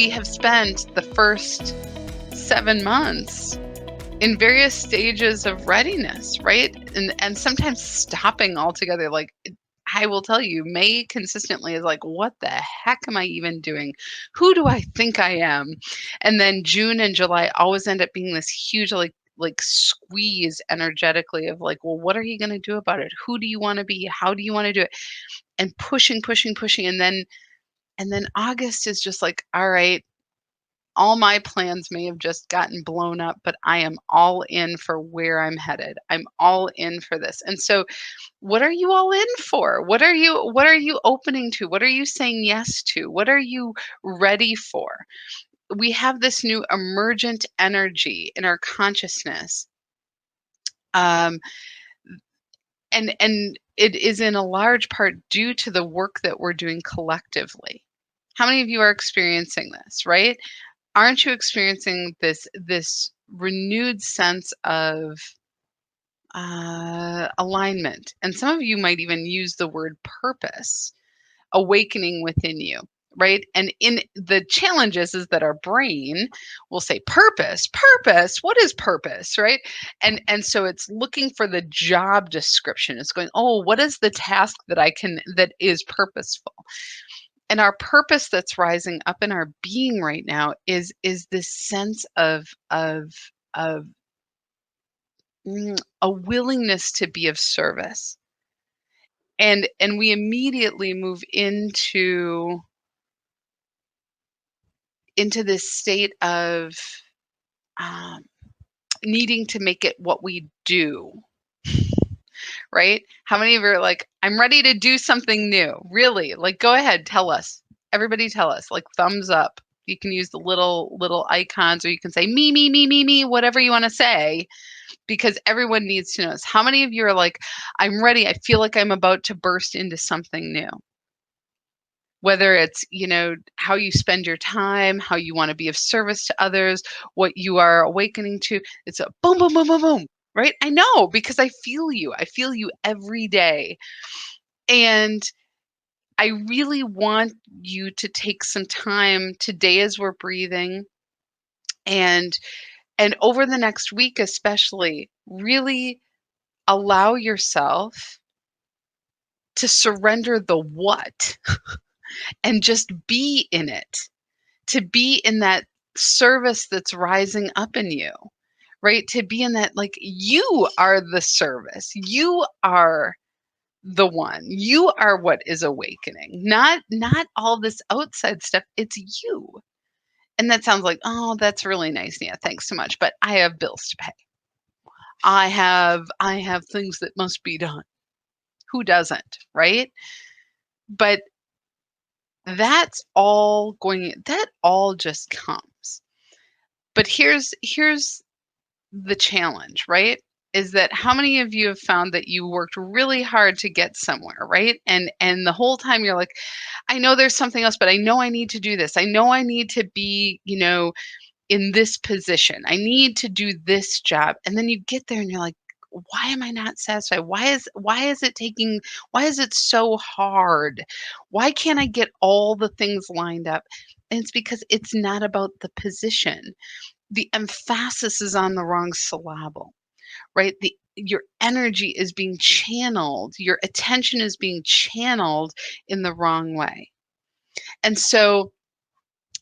we have spent the first 7 months in various stages of readiness, right? And sometimes stopping altogether. Like, I will tell you, May consistently is like, what the heck am I even doing? Who do I think I am? And then June and July always end up being this huge like squeeze energetically of like, well, what are you going to do about it? Who do you want to be? How do you want to do it? And pushing, pushing, pushing. And then August is just like, all right, all my plans may have just gotten blown up, but I am all in for where I'm headed. I'm all in for this. And so what are you all in for? What are you opening to? What are you saying yes to? What are you ready for? We have this new emergent energy in our consciousness. Um, and it is in a large part due to the work that we're doing collectively. How many of you are experiencing this, right? Aren't you experiencing this renewed sense of alignment? And some of you might even use the word purpose, awakening within you, right? And in the challenges is that our brain will say purpose, purpose, what is purpose, right? And so it's looking for the job description. It's going, oh, what is the task that is purposeful? And our purpose that's rising up in our being right now is this sense of a willingness to be of service. And we immediately move into this state of um, needing to make it what we do, right? How many of you are like, I'm ready to do something new? Really? Like, go ahead, tell us. Everybody tell us, like thumbs up. You can use the little icons, or you can say me, me, me, me, me, whatever you want to say, because everyone needs to know this. How many of you are like, I'm ready. I feel like I'm about to burst into something new. Whether it's, how you spend your time, how you want to be of service to others, what you are awakening to. It's a boom, boom, boom, boom, boom, right? I know, because I feel you. I feel you every day. And I really want you to take some time today as we're breathing, and over the next week especially, really allow yourself to surrender the what and just be in it, to be in that service that's rising up in you, right? To be in that, like, you are the service. You are the one. You are what is awakening, not all this outside stuff. It's you. And that sounds like, oh, that's really nice, Nia. Thanks so much. But I have bills to pay. I have things that must be done. Who doesn't, right? But that all just comes. But here's the challenge, right? Is that how many of you have found that you worked really hard to get somewhere, right? And the whole time you're like, I know there's something else, but I know I need to do this. I know I need to be, in this position. I need to do this job. And then you get there and you're like, why am I not satisfied? Why is it so hard? Why can't I get all the things lined up? And it's because it's not about the position. The emphasis is on the wrong syllable, right? Your energy is being channeled, your attention is being channeled in the wrong way. And so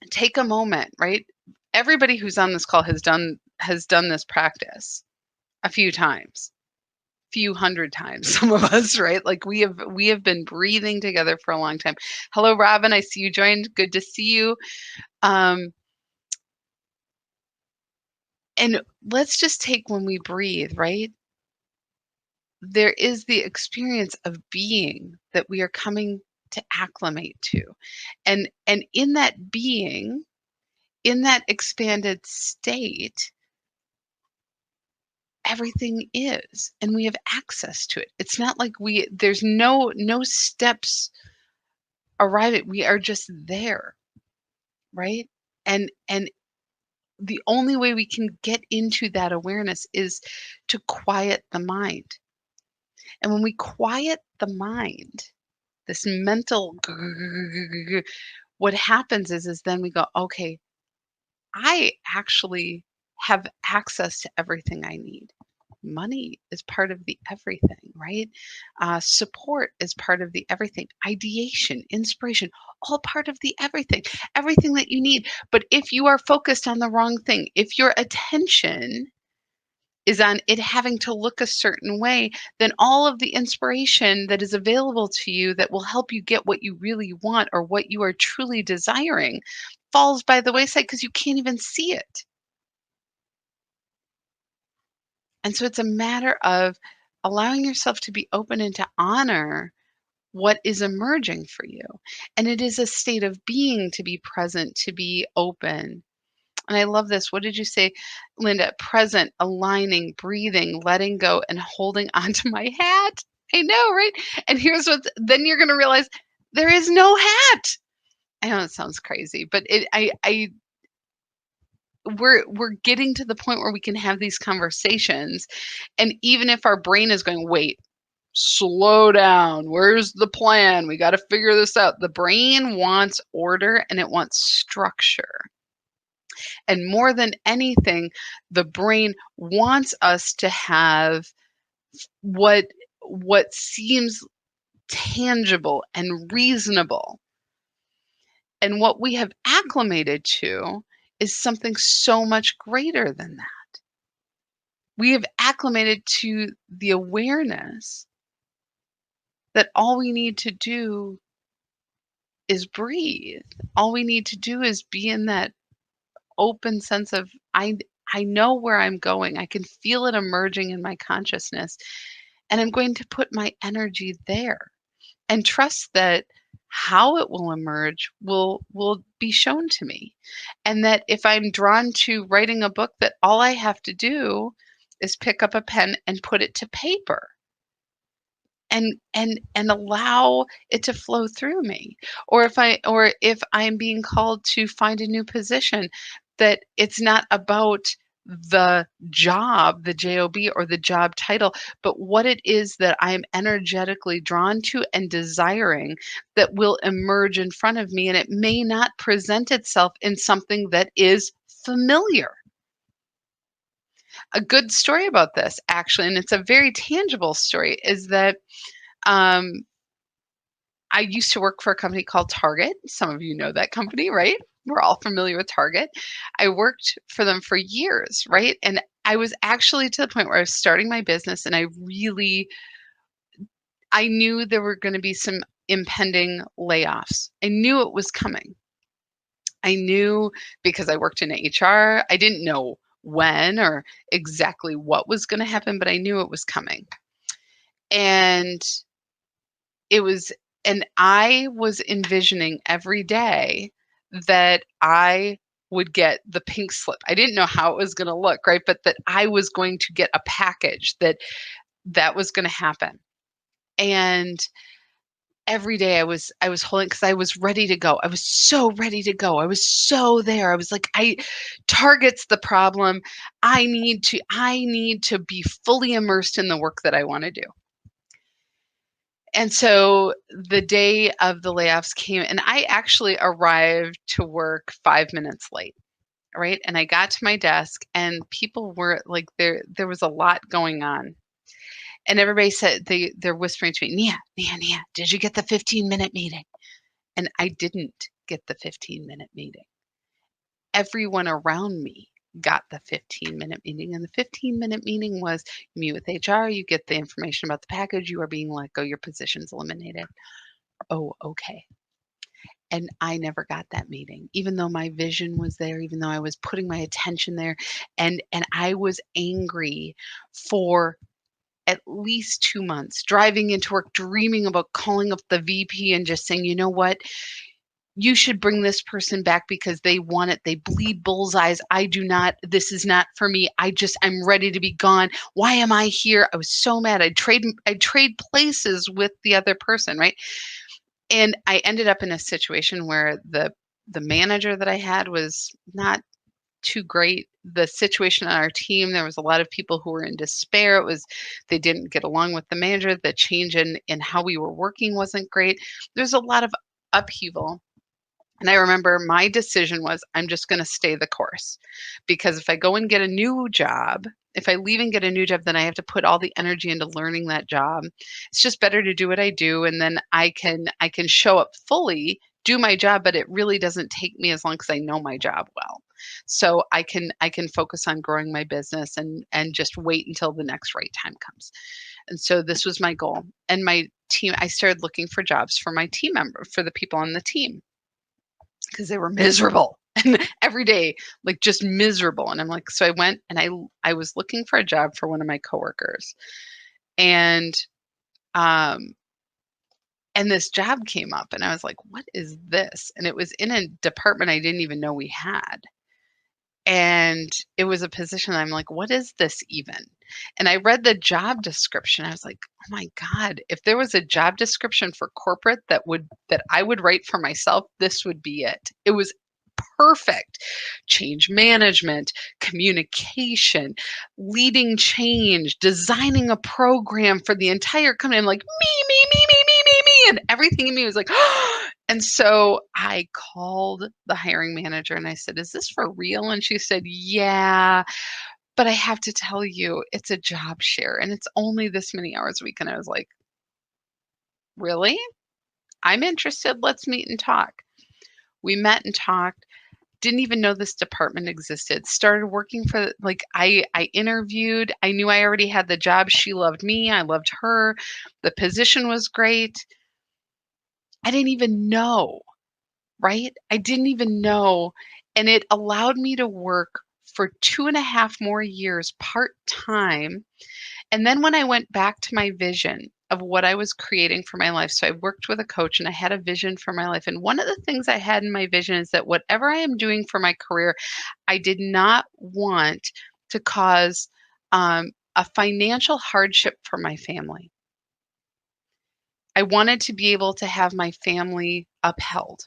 take a moment, right? Everybody who's on this call has done this practice a few times, few hundred times, some of us, right? Like we have been breathing together for a long time. Hello, Robin. I see you joined. Good to see you. And let's just take when we breathe, right? There is the experience of being that we are coming to acclimate to. And in that being, in that expanded state, everything is, and we have access to it. It's not like there's no steps arriving. We are just there, right? And the only way we can get into that awareness is to quiet the mind. And when we quiet the mind, this mental, what happens is then we go, okay, I actually have access to everything I need. Money is part of the everything, right? Support is part of the everything. Ideation, inspiration, all part of the everything that you need. But if you are focused on the wrong thing, if your attention is on it having to look a certain way, then all of the inspiration that is available to you that will help you get what you really want or what you are truly desiring falls by the wayside because you can't even see it. And so it's a matter of allowing yourself to be open and to honor what is emerging for you. And it is a state of being to be present, to be open. And I love this. What did you say, Linda? Present, aligning, breathing, letting go, and holding onto my hat. I know, right? And here's what then you're going to realize there is no hat. I know it sounds crazy, but we're getting to the point where we can have these conversations, and even if our brain is going, wait, slow down, where's the plan, we got to figure this out, the brain wants order and it wants structure. And more than anything, the brain wants us to have what seems tangible and reasonable. And what we have acclimated to is something so much greater than that. We have acclimated to the awareness that all we need to do is breathe. All we need to do is be in that open sense of I know where I'm going. I can feel it emerging in my consciousness, and I'm going to put my energy there and trust that how it will emerge will be shown to me. And that if I'm drawn to writing a book, that all I have to do is pick up a pen and put it to paper and allow it to flow through me. Or if I'm being called to find a new position, that it's not about the job, the job, or the job title, but what it is that I'm energetically drawn to and desiring that will emerge in front of me. And it may not present itself in something that is familiar. A good story about this, actually, and it's a very tangible story, is that um, I used to work for a company called Target. Some of you know that company, right? We're all familiar with Target. I worked for them for years, right? And I was actually to the point where I was starting my business, and I knew there were going to be some impending layoffs. I knew it was coming. I knew because I worked in HR. I didn't know when or exactly what was going to happen, but I knew it was coming. And it was and I was envisioning every day that I would get the pink slip. I didn't know how it was going to look, right? But that I was going to get a package that was going to happen. And every day I was holding because I was ready to go. I was so ready to go. I was so there. I was like, Target's the problem. I need to be fully immersed in the work that I want to do. And so the day of the layoffs came, and I actually arrived to work 5 minutes late, right? And I got to my desk, and people were like, there was a lot going on. And everybody said, they're whispering to me, Nia, did you get the 15-minute meeting? And I didn't get the 15-minute meeting. Everyone around me got the 15-minute meeting. And the 15-minute meeting was you meet with HR, you get the information about the package, you are being let go, your position's eliminated. Oh, okay. And I never got that meeting, even though my vision was there, even though I was putting my attention there. And I was angry for at least 2 months, driving into work, dreaming about calling up the VP and just saying, you know what? You should bring this person back because they want it. They bleed bullseyes. I do not. This is not for me. I'm ready to be gone. Why am I here? I was so mad. I'd trade places with the other person, right? And I ended up in a situation where the manager that I had was not too great. The situation on our team, there was a lot of people who were in despair. They didn't get along with the manager. The change in how we were working wasn't great. There's a lot of upheaval. And I remember my decision was, I'm just going to stay the course, because if I go and get a new job, if I leave and get a new job, then I have to put all the energy into learning that job. It's just better to do what I do, and then I can show up fully, do my job, but it really doesn't take me as long as I know my job well. So I can focus on growing my business and just wait until the next right time comes. And so this was my goal. And my team, I started looking for jobs for my team member, for the people on the team, because they were miserable and every day, like, just miserable. And I'm like, so I went and I was looking for a job for one of my coworkers, and um and this job came up, and I was like, what is this? And it was in a department I didn't even know we had. And it was a position I'm like, what is this even? And I read the job description. I was like, oh my God, if there was a job description for corporate that I would write for myself, this would be it. It was perfect. Change management, communication, leading change, designing a program for the entire company. I'm like, me. And everything in me was like, and so I called the hiring manager and I said, is this for real? And she said, yeah, but I have to tell you, it's a job share and it's only this many hours a week. And I was like, really? I'm interested. Let's meet and talk. We met and talked. Didn't even know this department existed. Started working for, like, I interviewed. I knew I already had the job. She loved me. I loved her. The position was great. I didn't even know, right? I didn't even know. And it allowed me to work for 2.5 more years part-time. And then when I went back to my vision of what I was creating for my life, so I worked with a coach and I had a vision for my life. And one of the things I had in my vision is that whatever I am doing for my career, I did not want to cause a financial hardship for my family. I wanted to be able to have my family upheld,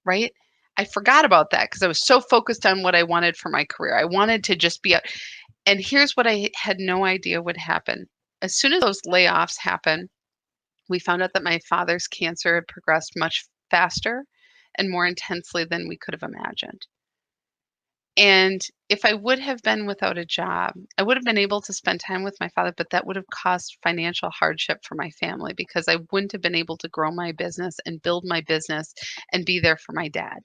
right? I forgot about that because I was so focused on what I wanted for my career. I wanted to just be and here's what I had no idea would happen. As soon as those layoffs happened, we found out that my father's cancer had progressed much faster and more intensely than we could have imagined. And if I would have been without a job, I would have been able to spend time with my father, but that would have caused financial hardship for my family because I wouldn't have been able to grow my business and build my business and be there for my dad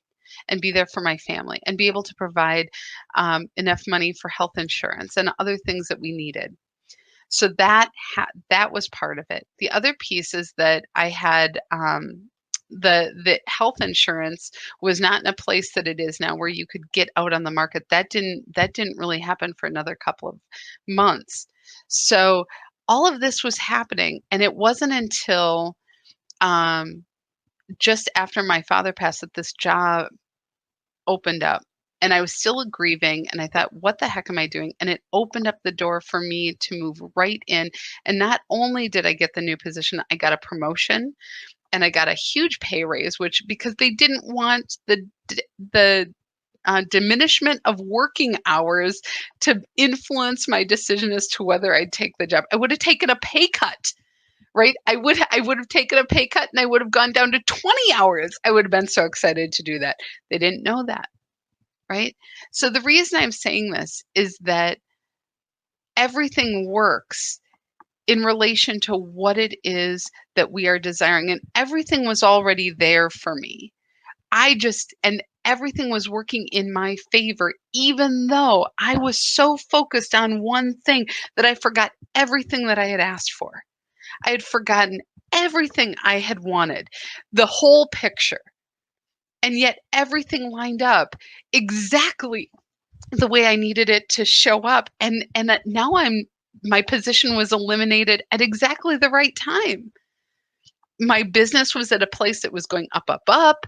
and be there for my family and be able to provide enough money for health insurance and other things that we needed. So that was part of it. The other piece is that I had the health insurance was not in a place that it is now where you could get out on the market. That didn't really happen for another couple of months. So all of this was happening, and it wasn't until um, just after my father passed that this job opened up. And I was still grieving, and I thought, what the heck am I doing? And it opened up the door for me to move right in. And not only did I get the new position, I got a promotion and I got a huge pay raise, which, because they didn't want the diminishment of working hours to influence my decision as to whether I'd take the job. I would have taken a pay cut, right? I would have taken a pay cut and I would have gone down to 20 hours. I would have been so excited to do that. They didn't know that, right? So the reason I'm saying this is that everything works in relation to what it is that we are desiring. And everything was already there for me. And everything was working in my favor, even though I was so focused on one thing that I forgot everything that I had asked for. I had forgotten everything I had wanted, the whole picture. And yet everything lined up exactly the way I needed it to show up. And that now my position was eliminated at exactly the right time. My business was at a place that was going up, up, up.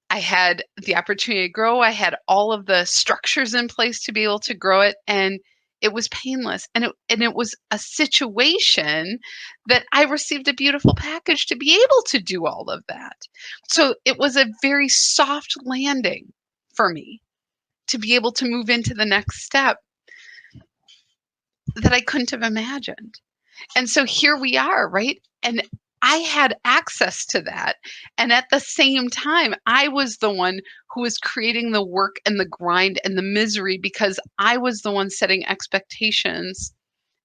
I had the opportunity to grow. I had all of the structures in place to be able to grow it. And it was painless. And it was a situation that I received a beautiful package to be able to do all of that. So it was a very soft landing for me to be able to move into the next step that I couldn't have imagined. And so here we are, right? And I had access to that. And at the same time, I was the one who was creating the work and the grind and the misery because I was the one setting expectations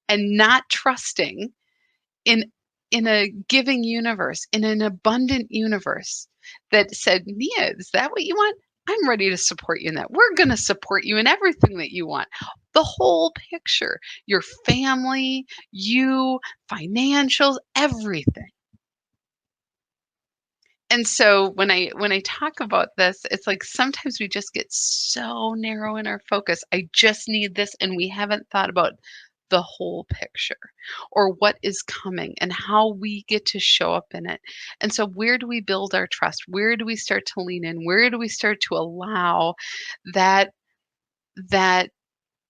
and not trusting in a giving universe, in an abundant universe that said, "Nia, is that what you want? I'm ready to support you in that. We're going to support you in everything that you want." The whole picture, your family, you, financials, everything. And so when I talk about this, it's like sometimes we just get so narrow in our focus. I just need this, and we haven't thought about the whole picture or what is coming and how we get to show up in it. And so where do we build our trust? Where do we start to lean in? Where do we start to allow that that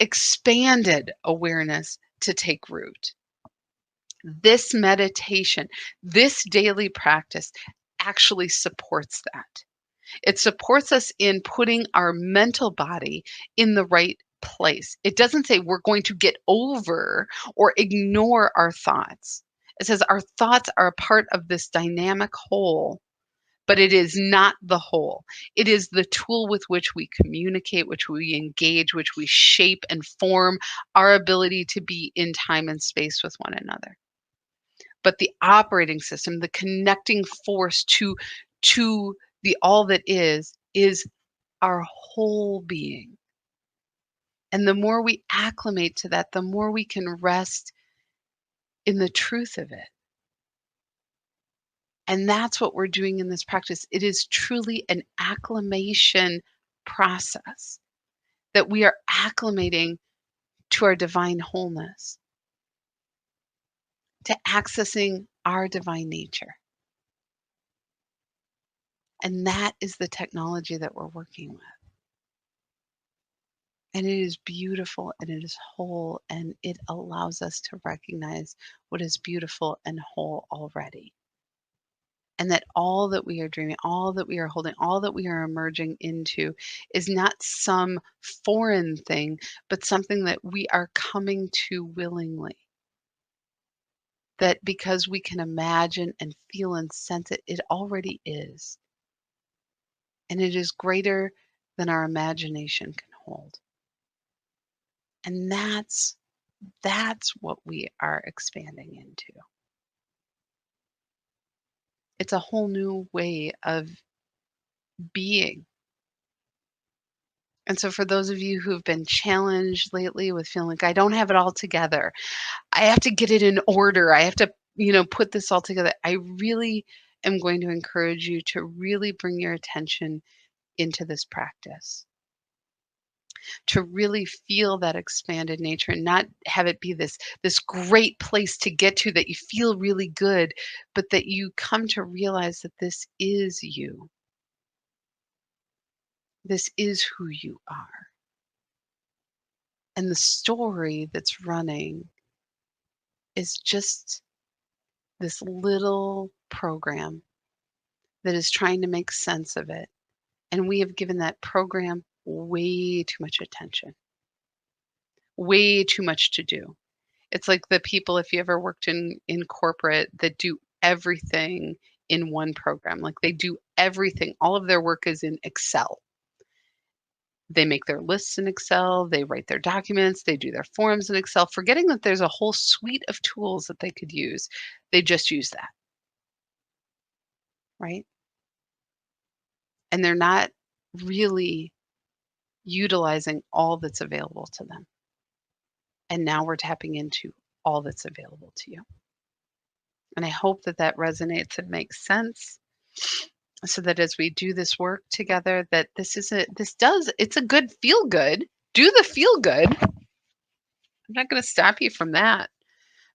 expanded awareness to take root? This meditation, this daily practice actually supports that. It supports us in putting our mental body in the right place. It doesn't say we're going to get over or ignore our thoughts. It says our thoughts are a part of this dynamic whole, but it is not the whole. It is the tool with which we communicate, which we engage, which we shape and form our ability to be in time and space with one another. But the operating system, the connecting force to the all that is our whole being. And the more we acclimate to that, the more we can rest in the truth of it. And that's what we're doing in this practice. It is truly an acclimation process that we are acclimating to our divine wholeness, to accessing our divine nature. And that is the technology that we're working with. And it is beautiful and it is whole, and it allows us to recognize what is beautiful and whole already. And that all that we are dreaming, all that we are holding, all that we are emerging into is not some foreign thing, but something that we are coming to willingly. That because we can imagine and feel and sense it, it already is. And it is greater than our imagination can hold. And that's what we are expanding into. It's a whole new way of being. And so for those of you who've been challenged lately with feeling like I don't have it all together, I have to get it in order. I have to, put this all together. I really am going to encourage you to really bring your attention into this practice. To really feel that expanded nature and not have it be this great place to get to that you feel really good, but that you come to realize that this is you. This is who you are. And the story that's running is just this little program that is trying to make sense of it. And we have given that program way too much attention, way too much to do. It's like the people, if you ever worked in corporate, that do everything in one program. Like they do everything. All of their work is in Excel. They make their lists in Excel, they write their documents, they do their forms in Excel, forgetting that there's a whole suite of tools that they could use. They just use that, right? And they're not really utilizing all that's available to them. And now we're tapping into all that's available to you. And I hope that that resonates and makes sense, so that as we do this work together, that it's a good feel good. Do the feel good. I'm not going to stop you from that.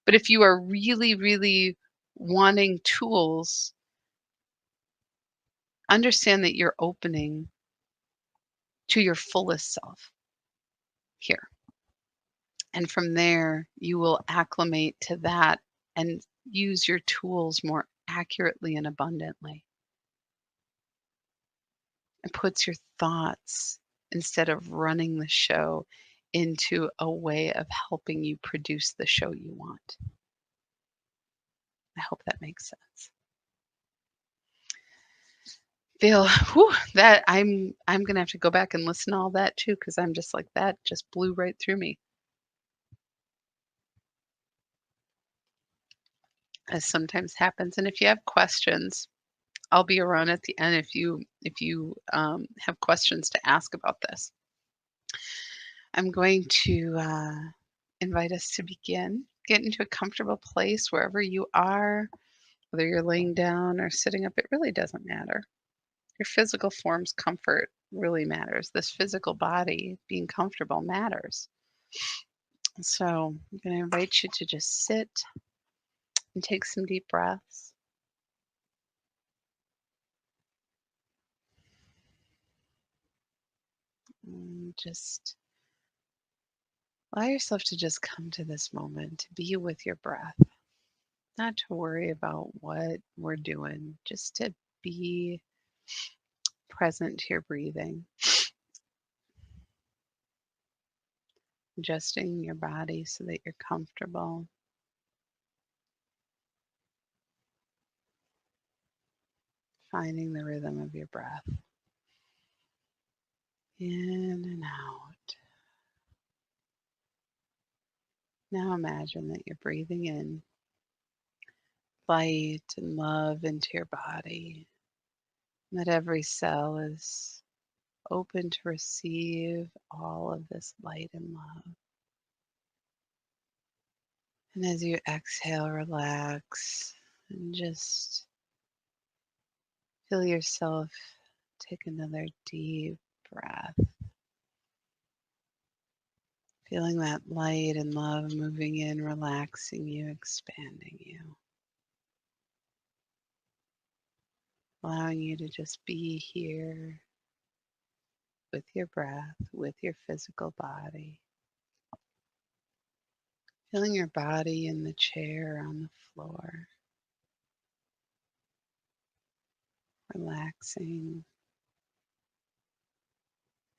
But if you are really, really wanting tools, understand that you're opening to your fullest self here. And from there, you will acclimate to that and use your tools more accurately and abundantly. It puts your thoughts, instead of running the show, into a way of helping you produce the show you want. I hope that makes sense. Feel that I'm gonna have to go back and listen to all that too, because I'm just like that just blew right through me. As sometimes happens. And if you have questions, I'll be around at the end if you have questions to ask about this. I'm going to invite us to begin. Get into a comfortable place wherever you are, whether you're laying down or sitting up, it really doesn't matter. Your physical form's comfort really matters. This physical body being comfortable matters. So I'm going to invite you to just sit and take some deep breaths. And just allow yourself to just come to this moment, to be with your breath, not to worry about what we're doing, just to be present to your breathing, adjusting your body so that you're comfortable. Finding the rhythm of your breath. In and out. Now imagine that you're breathing in light and love into your body, and that every cell is open to receive all of this light and love. And as you exhale, relax and just feel yourself take another deep breath. Feeling that light and love moving in, relaxing you, expanding you. Allowing you to just be here with your breath, with your physical body. Feeling your body in the chair, on the floor. Relaxing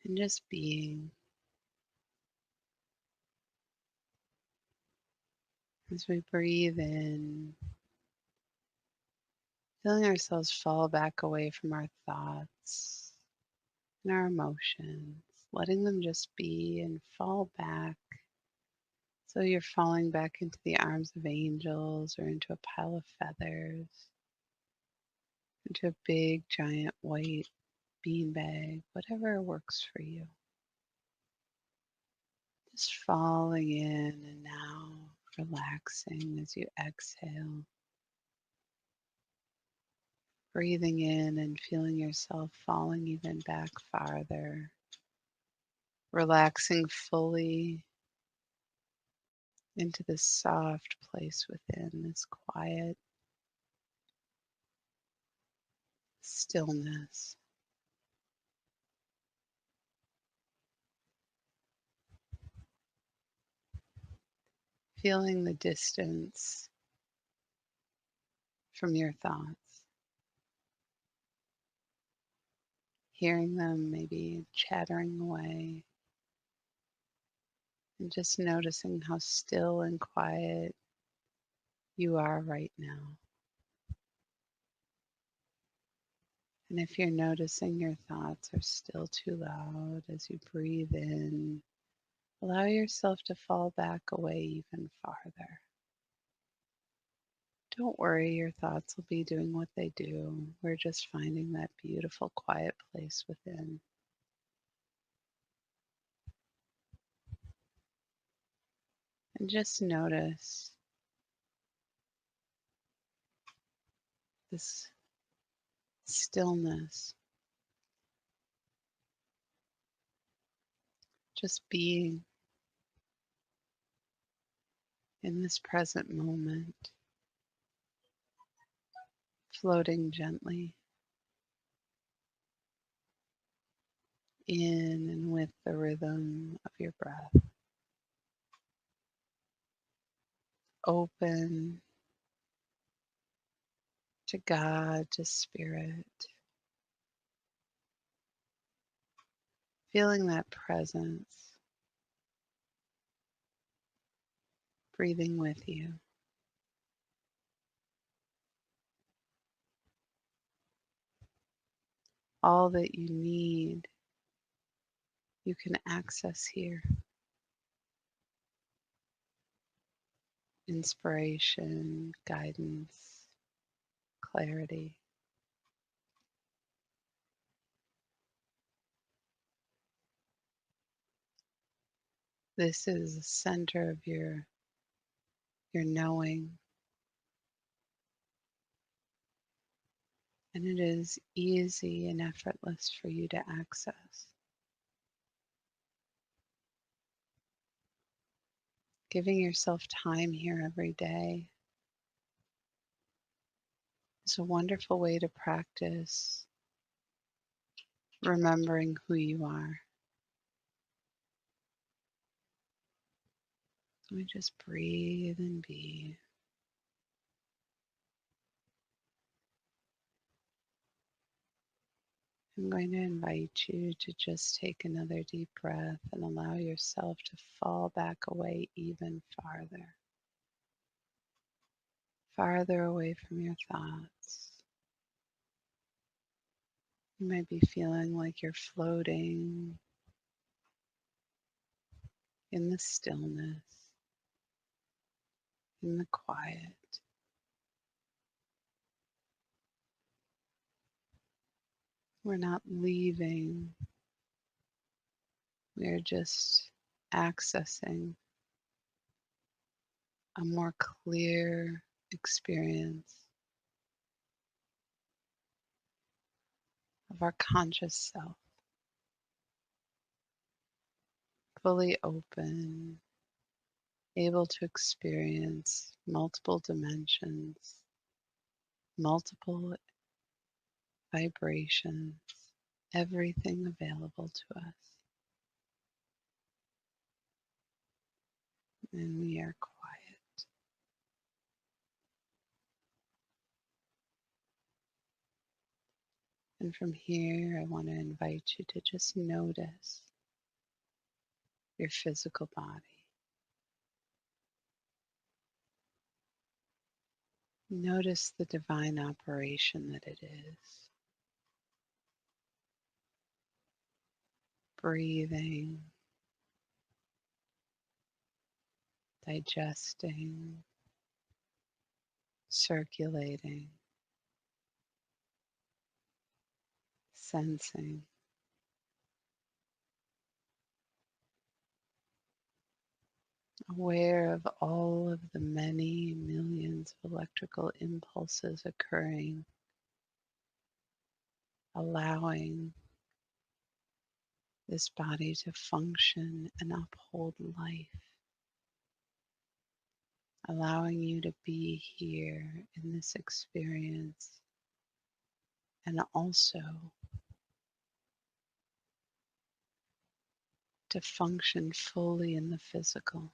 and just being. As we breathe in, feeling ourselves fall back away from our thoughts and our emotions, letting them just be and fall back. So you're falling back into the arms of angels or into a pile of feathers, into a big giant white beanbag, whatever works for you. Just falling in and now relaxing as you exhale. Breathing in and feeling yourself falling even back farther. Relaxing fully into this soft place within, this quiet stillness. Feeling the distance from your thoughts. Hearing them maybe chattering away. And just noticing how still and quiet you are right now. And if you're noticing your thoughts are still too loud as you breathe in, allow yourself to fall back away even farther. Don't worry, your thoughts will be doing what they do. We're just finding that beautiful, quiet place within. And just notice this stillness, just being in this present moment, floating gently in and with the rhythm of your breath. Open to God, to Spirit, feeling that presence, breathing with you. All that you need, you can access here. Inspiration, guidance, clarity. This is the center of your knowing, and it is easy and effortless for you to access. Giving yourself time here every day is a wonderful way to practice remembering who you are. So we just breathe and be. I'm going to invite you to just take another deep breath and allow yourself to fall back away even farther, farther away from your thoughts. You might be feeling like you're floating in the stillness, in the quiet. We're not leaving, we're just accessing a more clear experience of our conscious self, fully open, able to experience multiple dimensions, multiple vibrations, everything available to us. And we are quiet. And from here, I want to invite you to just notice your physical body. Notice the divine operation that it is. Breathing, digesting, circulating, sensing. Aware of all of the many millions of electrical impulses occurring, allowing this body to function and uphold life, allowing you to be here in this experience and also to function fully in the physical.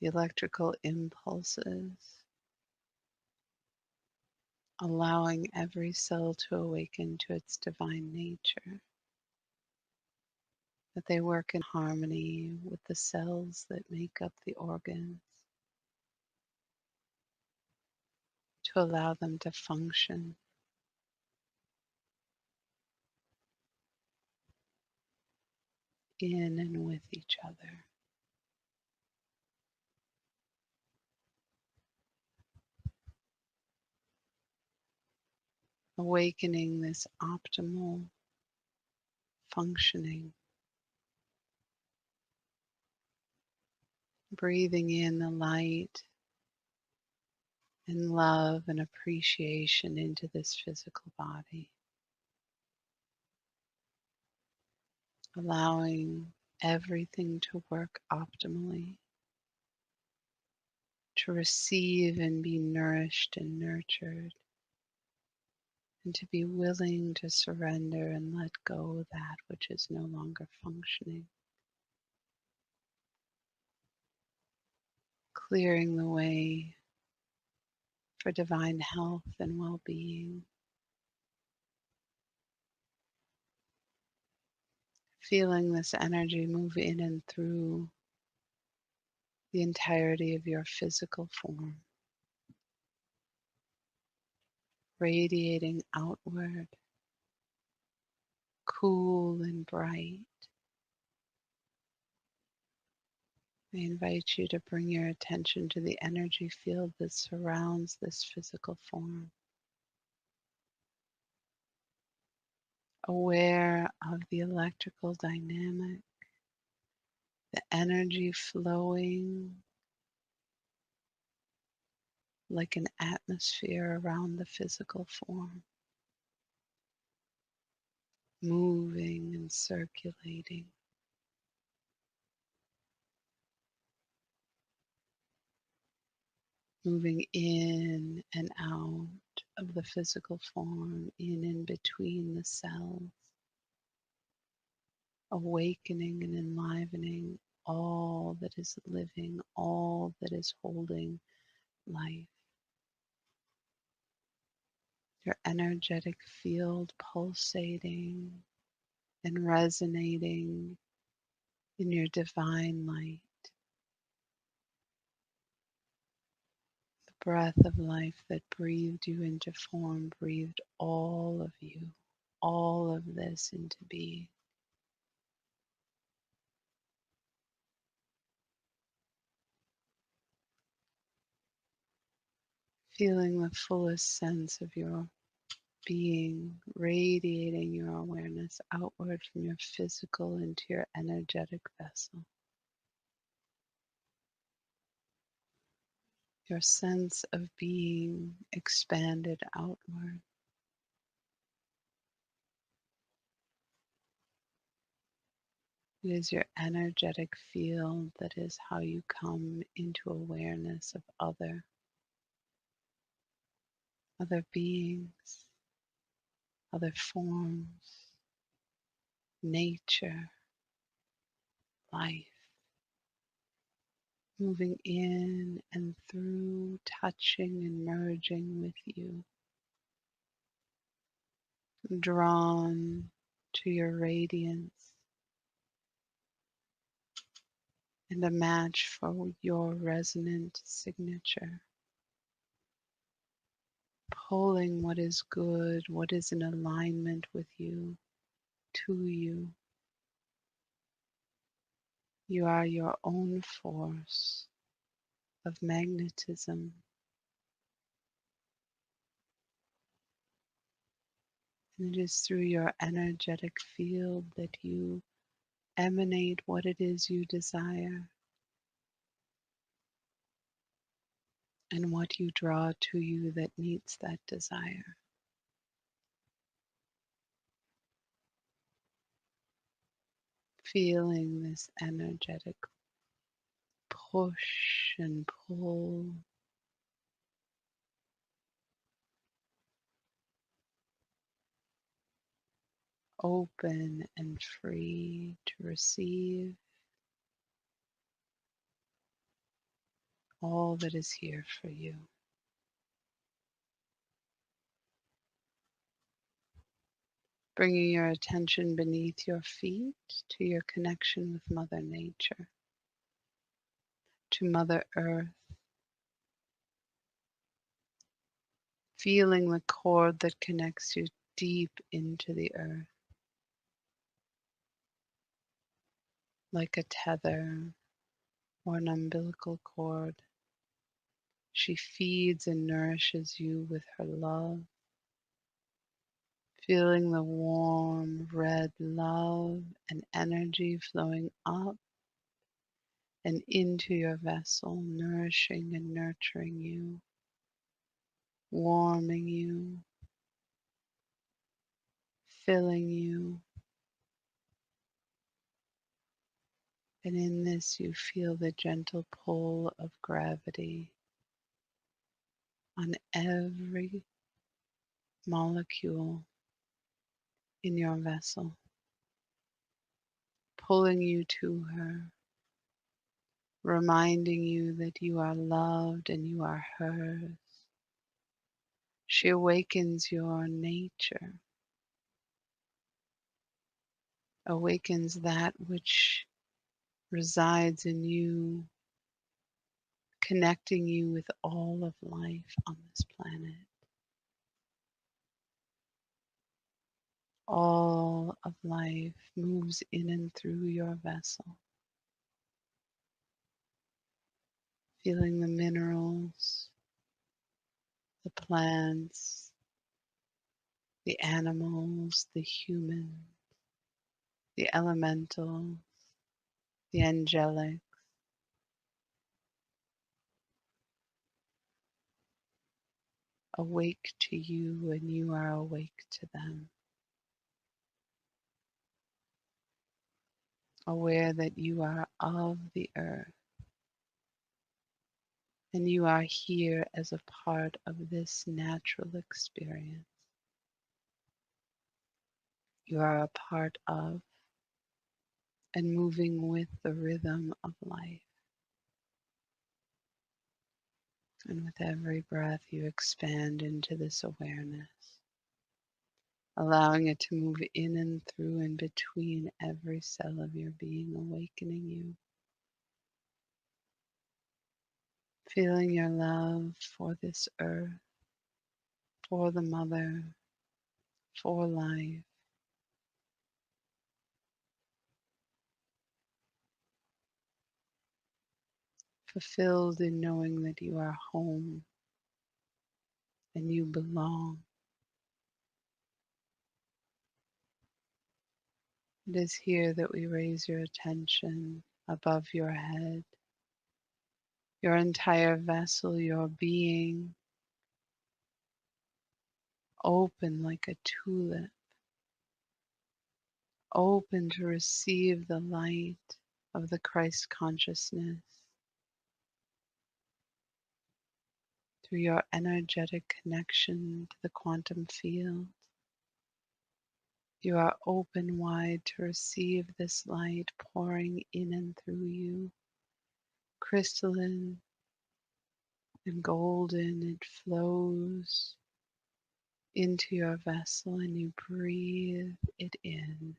The electrical impulses, allowing every cell to awaken to its divine nature, that they work in harmony with the cells that make up the organs, to allow them to function in and with each other. Awakening this optimal functioning, breathing in the light and love and appreciation into this physical body, allowing everything to work optimally, to receive and be nourished and nurtured, and to be willing to surrender and let go of that which is no longer functioning, clearing the way for divine health and well-being. Feeling this energy move in and through the entirety of your physical form, radiating outward, cool and bright. I invite you to bring your attention to the energy field that surrounds this physical form, aware of the electrical dynamic, the energy flowing like an atmosphere around the physical form, moving and circulating, moving in and out of the physical form, in and between the cells, awakening and enlivening all that is living, all that is holding life. Your energetic field pulsating and resonating in your divine light. The breath of life that breathed you into form, breathed all of you, all of this into being. Feeling the fullest sense of your being, radiating your awareness outward from your physical into your energetic vessel. Your sense of being expanded outward. It is your energetic field that is how you come into awareness of other beings, other forms, nature, life, moving in and through, touching and merging with you, drawn to your radiance and a match for your resonant signature, pulling what is good, what is in alignment with you, to you. You are your own force of magnetism. And it is through your energetic field that you emanate what it is you desire and what you draw to you that meets that desire. Feeling this energetic push and pull, open and free to receive all that is here for you. Bringing your attention beneath your feet to your connection with Mother Nature, to Mother Earth, feeling the cord that connects you deep into the earth, like a tether or an umbilical cord. She feeds and nourishes you with her love, feeling the warm red love and energy flowing up and into your vessel, nourishing and nurturing you, warming you, filling you. And in this, you feel the gentle pull of gravity on every molecule in your vessel, pulling you to her, reminding you that you are loved and you are hers. She awakens your nature, awakens that which resides in you connecting you with all of life on this planet. All of life moves in and through your vessel, feeling the minerals, the plants, the animals, the human, the elemental, the angelic, awake to you and you are awake to them. Aware that you are of the earth and you are here as a part of this natural experience. You are a part of and moving with the rhythm of life. And with every breath, you expand into this awareness, allowing it to move in and through and between every cell of your being, awakening you. Feeling your love for this earth, for the mother, for life. Fulfilled in knowing that you are home and you belong. It is here that we raise your attention above your head, your entire vessel, your being, open like a tulip, open to receive the light of the Christ consciousness through your energetic connection to the quantum field. You are open wide to receive this light pouring in and through you, crystalline and golden. It flows into your vessel and you breathe it in.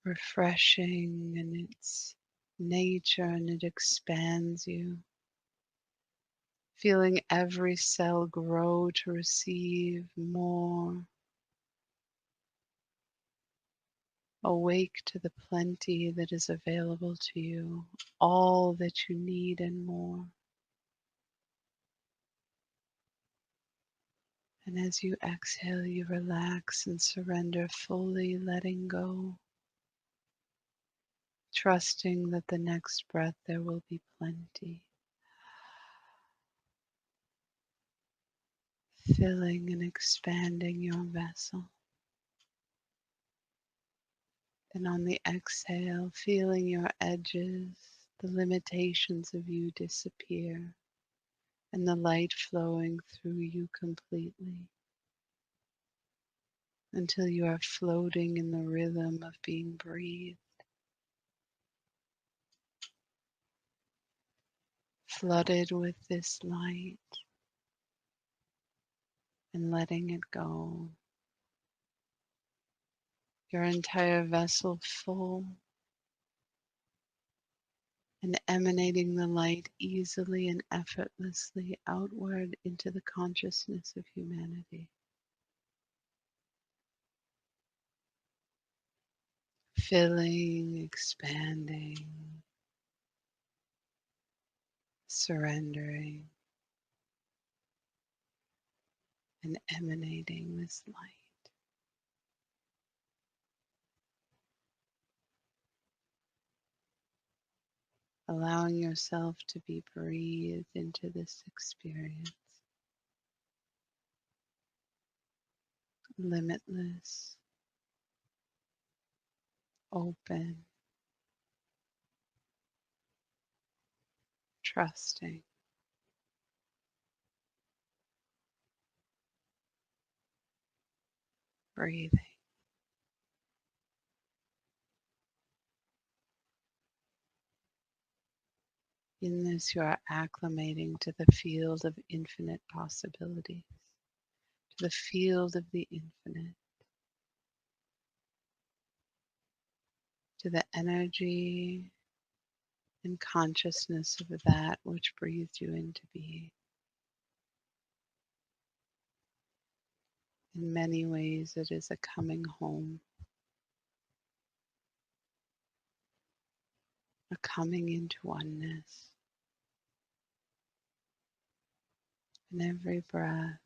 Refreshing in its nature, and it expands you. Feeling every cell grow to receive more. Awake to the plenty that is available to you, all that you need and more. And as you exhale, you relax and surrender fully, letting go, trusting that the next breath there will be plenty. Filling and expanding your vessel. And on the exhale, feeling your edges, the limitations of you disappear, and the light flowing through you completely until you are floating in the rhythm of being breathed, flooded with this light and letting it go. Your entire vessel full and emanating the light easily and effortlessly outward into the consciousness of humanity. Filling, expanding, surrendering, and emanating this light. Allowing yourself to be breathed into this experience. Limitless, open, trusting. Breathing. In this, you are acclimating to the field of infinite possibilities, to the field of the infinite, to the energy in consciousness of that which breathed you into being. In many ways, it is a coming home, a coming into oneness. In every breath,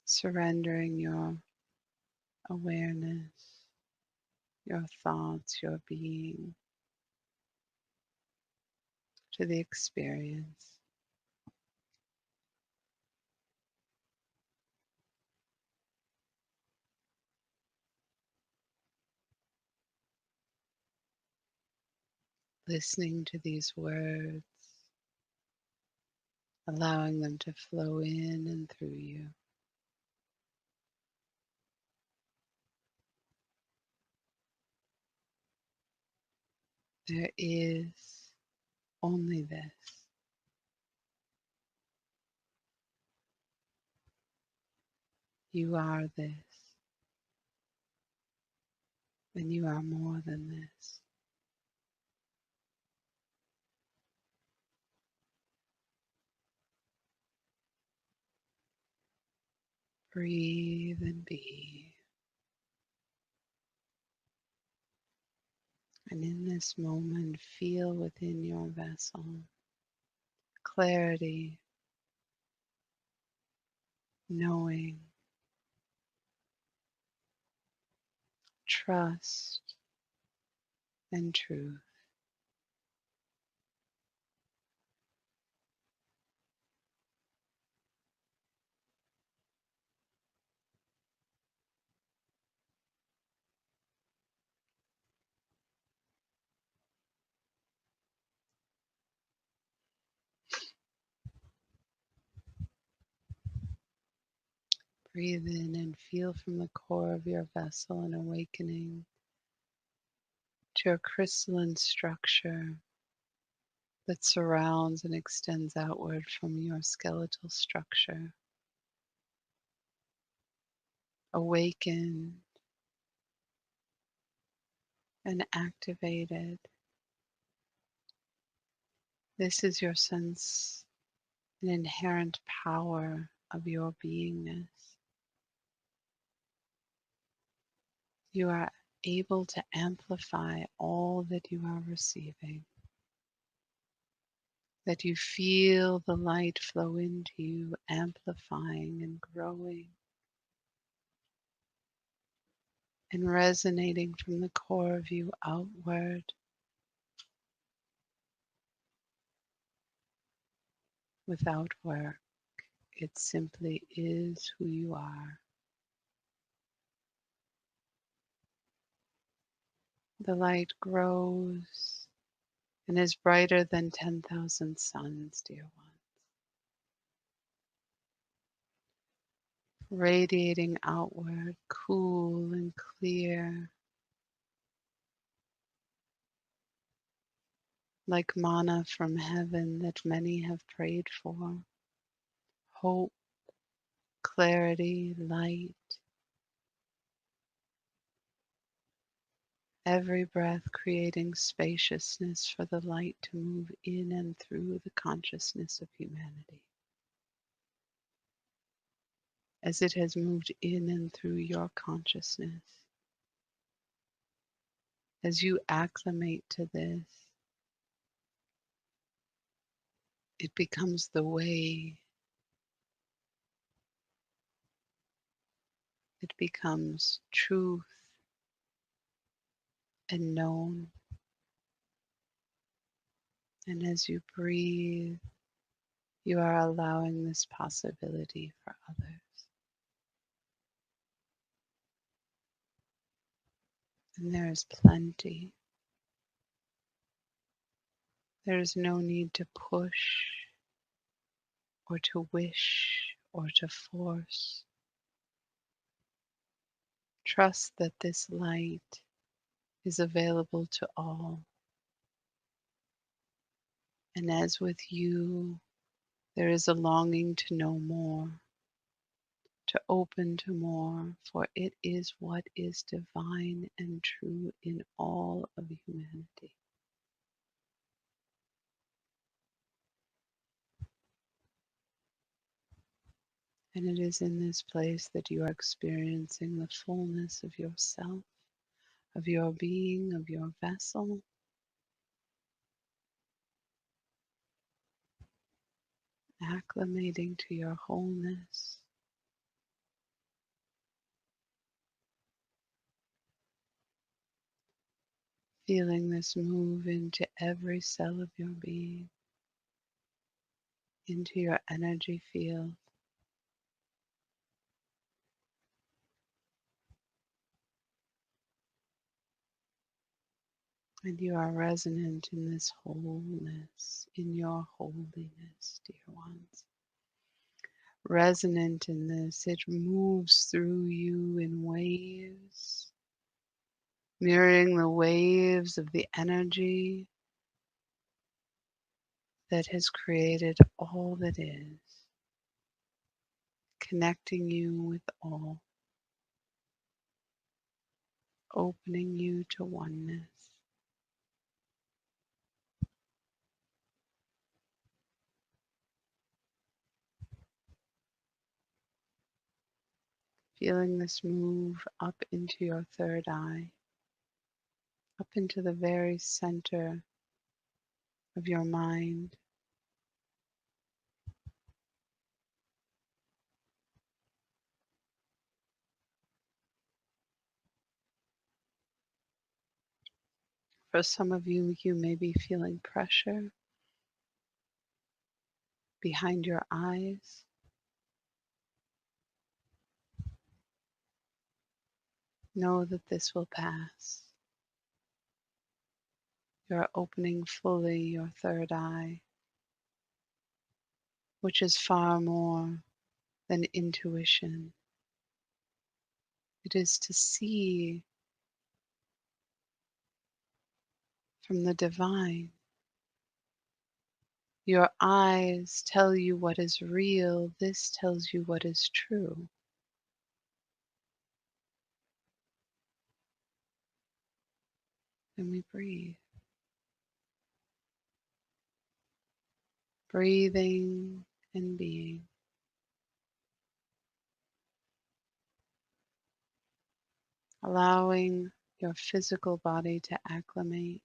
surrendering your awareness, your thoughts, your being to the experience. Listening to these words, allowing them to flow in and through you. There is only this. You are this, and you are more than this. Breathe and be. And in this moment, feel within your vessel clarity, knowing, trust, and truth. Breathe in and feel from the core of your vessel an awakening to a crystalline structure that surrounds and extends outward from your skeletal structure. Awakened and activated. This is your sense and inherent power of your beingness. You are able to amplify all that you are receiving, that you feel the light flow into you, amplifying and growing and resonating from the core of you outward. Without work, it simply is who you are. The light grows and is brighter than 10,000 suns, dear one, radiating outward, cool and clear, like manna from heaven that many have prayed for. Hope, clarity, light. Every breath creating spaciousness for the light to move in and through the consciousness of humanity, as it has moved in and through your consciousness. As you acclimate to this, it becomes the way. It becomes truth and known. And as you breathe, you are allowing this possibility for others. And there is plenty. There is no need to push or to wish or to force. Trust that this light is available to all. And as with you, there is a longing to know more, to open to more, for it is what is divine and true in all of humanity. And it is in this place that you are experiencing the fullness of yourself, of your being, of your vessel, acclimating to your wholeness, feeling this move into every cell of your being, into your energy field. And you are resonant in this wholeness, in your holiness, dear ones. Resonant in this, it moves through you in waves, mirroring the waves of the energy that has created all that is, connecting you with all, opening you to oneness. Feeling this move up into your third eye, up into the very center of your mind. For some of you, you may be feeling pressure behind your eyes. Know that this will pass. You're opening fully your third eye, which is far more than intuition. It is to see from the divine. Your eyes tell you what is real. This tells you what is true. And we breathe. Breathing and being. Allowing your physical body to acclimate.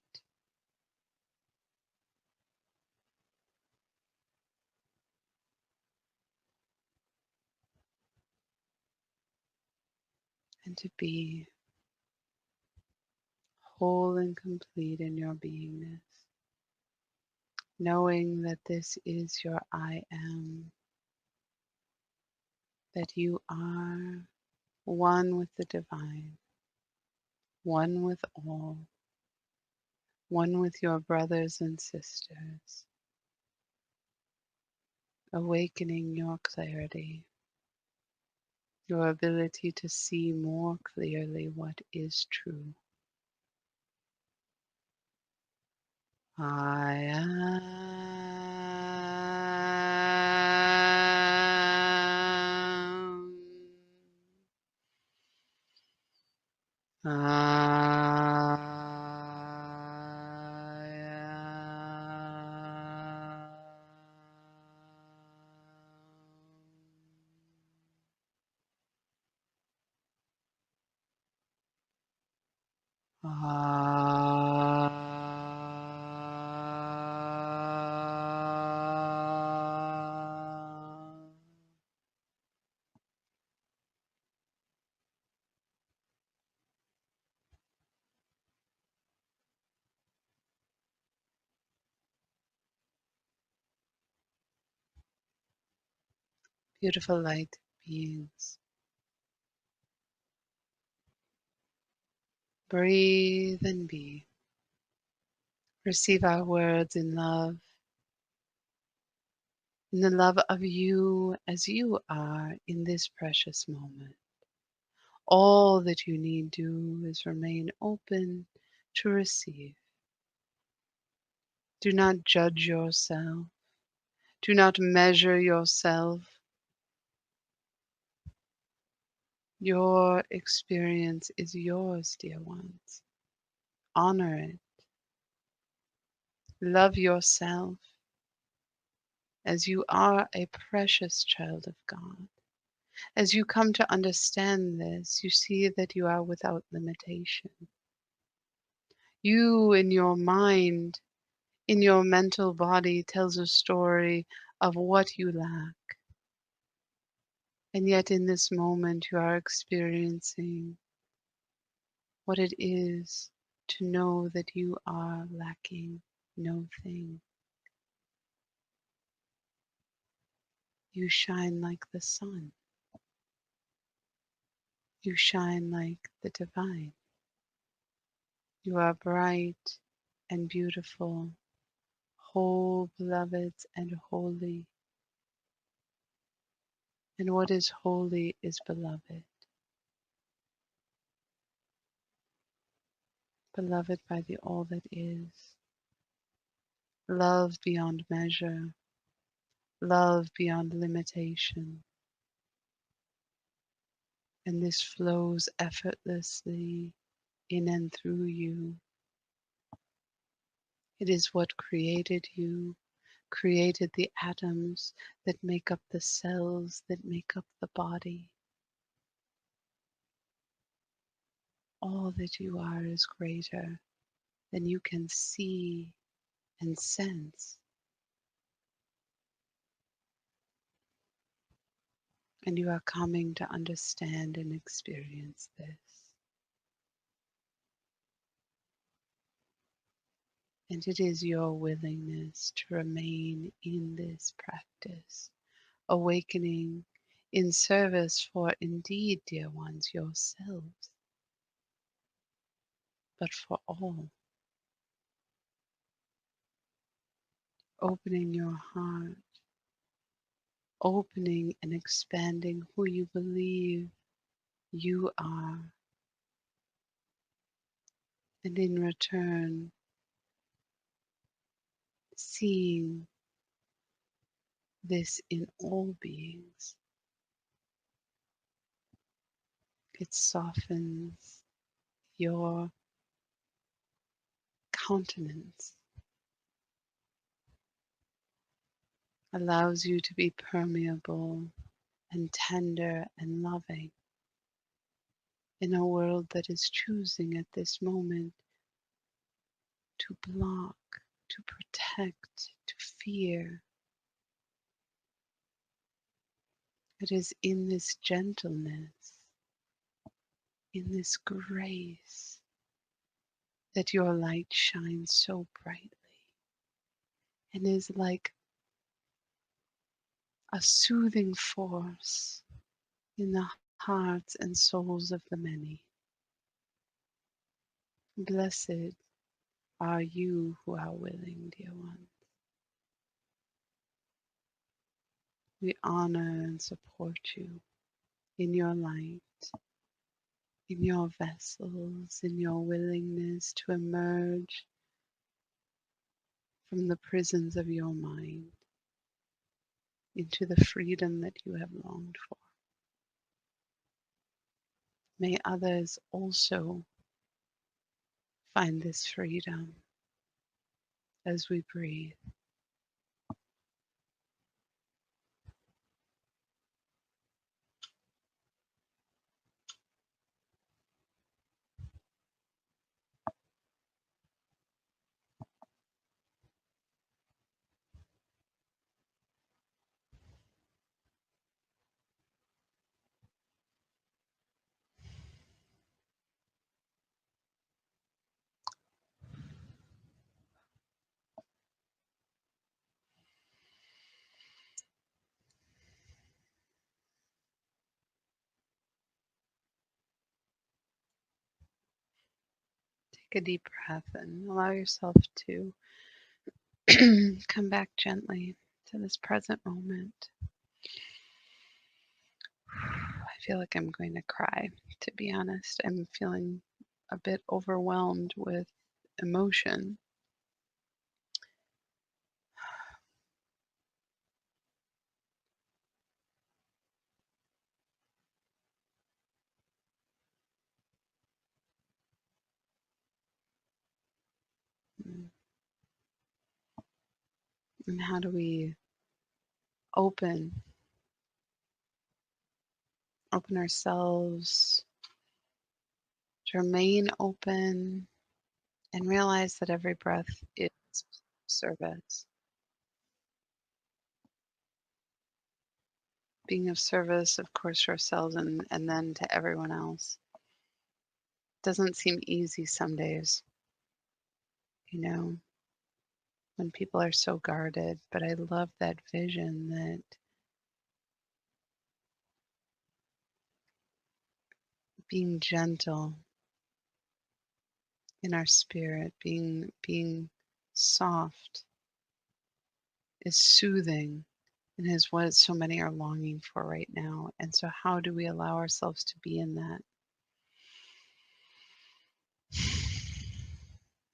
And to be whole and complete in your beingness. Knowing that this is your I am. That you are one with the divine. One with all. One with your brothers and sisters. Awakening your clarity, your ability to see more clearly what is true. I am. Beautiful light beings. Breathe and be. Receive our words in the love of you as you are in this precious moment. All that you need do is remain open to receive. Do not judge yourself. Do not measure yourself Your experience is yours, dear ones. Honor it. Love yourself as you are a precious child of God. As you come to understand this, you see that you are without limitation. You, in your mind, in your mental body, tells a story of what you lack. And yet, in this moment, you are experiencing what it is to know that you are lacking no thing. You shine like the sun. You shine like the divine. You are bright and beautiful, whole, beloveds, and holy. And what is holy is beloved. Beloved by the all that is. Love beyond measure. Love beyond limitation. And this flows effortlessly in and through you. It is what created you, created the atoms that make up the cells that make up the body. All that you are is greater than you can see and sense. And you are coming to understand and experience this. And it is your willingness to remain in this practice, awakening in service for indeed, dear ones, yourselves, but for all. Opening your heart, opening and expanding who you believe you are. And in return, seeing this in all beings, it softens your countenance, allows you to be permeable and tender and loving in a world that is choosing at this moment to block, to protect, to fear. It is in this gentleness, in this grace, that your light shines so brightly and is like a soothing force in the hearts and souls of the many. Blessed are you who are willing, dear one. We honor and support you in your light, in your vessels, in your willingness to emerge from the prisons of your mind into the freedom that you have longed for. May others also find this freedom as we breathe. Take a deep breath and allow yourself to come back gently to this present moment. I feel like I'm going to cry, to be honest. I'm feeling a bit overwhelmed with emotion. And how do we open ourselves to remain open and realize that every breath is service. Being of service, of course, to ourselves and then to everyone else. Doesn't seem easy some days, when people are so guarded, but I love that vision that being gentle in our spirit, being soft is soothing and is what so many are longing for right now. And so how do we allow ourselves to be in that?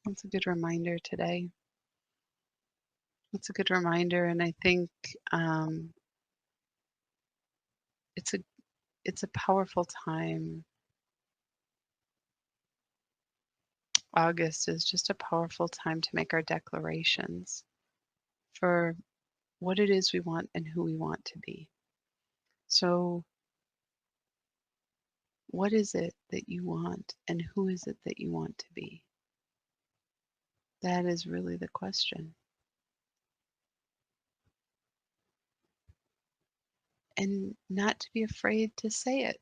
That's a good reminder today. That's a good reminder, and I think it's a powerful time. August is just a powerful time to make our declarations for what it is we want and who we want to be. So, what is it that you want and who is it that you want to be? That is really the question. And not to be afraid to say it.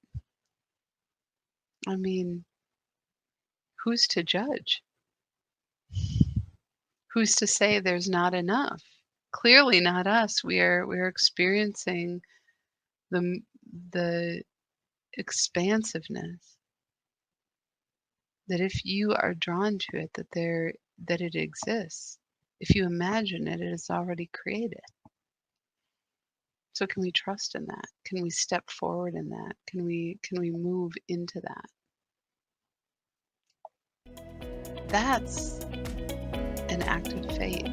I mean, who's to judge? Who's to say there's not enough? Clearly not us. We're experiencing the the expansiveness that if you are drawn to it, that it exists. If you imagine it, it is already created. So can we trust in that? Can we step forward in that? Can we move into that? That's an act of faith.